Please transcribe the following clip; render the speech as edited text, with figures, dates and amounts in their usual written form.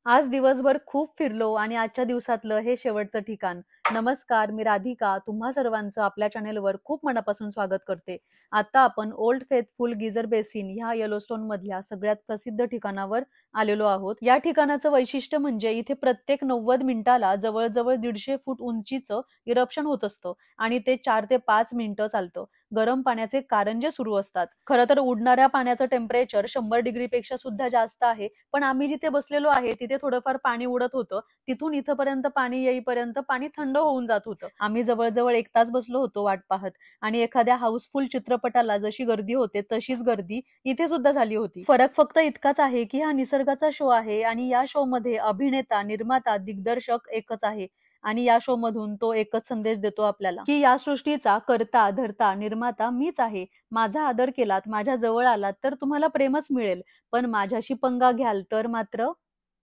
आज दिवसभर खूप फिरलो आणि आजच्या दिवसातलं हे शेवटचं ठिकाण. नमस्कार, मी राधिका. तुम्हा सर्वांचं आपल्या चॅनेलवर खूप मनापासून स्वागत करते. आता आपण ओल्ड फेथफुल गिझर बेसिन ह्या येलोस्टोन मधल्या सगळ्यात प्रसिद्ध ठिकाणावर आलेलो आहोत. या ठिकाणाचं वैशिष्ट्य म्हणजे इथे प्रत्येक 90 मिनिटाला जवळजवळ 150 फूट उंचीचं इरप्शन होत असतं आणि ते 4 ते 5 मिनिटं चालतं. गरम पाण्याचे कारंजे सुरू असतात. खरं तर उडणाऱ्या पाण्याचं टेम्परेचर 100 डिग्रीपेक्षा सुद्धा जास्त आहे. पण आम्ही जिथे बसलेलो आहे तिथे थोडंफार पाणी उडत होतं. तिथून इथपर्यंत पाणी येईपर्यंत पाणी थंड होऊन जात होतं. आम्ही जवळ-जवळ 1 तास बसलो होतो वाट पाहत आणि एखाद्या हाऊसफुल चित्रपटाला जशी गर्दी होते तशीच गर्दी इथे सुद्धा झाली होती. फरक फक्त इतकाच आहे की हा निसर्गाचा शो आहे आणि या शो मध्ये अभिनेता, निर्माता, दिग्दर्शक एकच आहे. आणि या शो मधून तो एकच संदेश देतो आपल्याला की या सृष्टीचा करता, धर्ता, निर्माता मीच आहे. माझा आदर केलात, माझ्या जवळ आलात तर तुम्हाला प्रेमच मिळेल. पण माझ्याशी पंगा घ्याल तर मात्र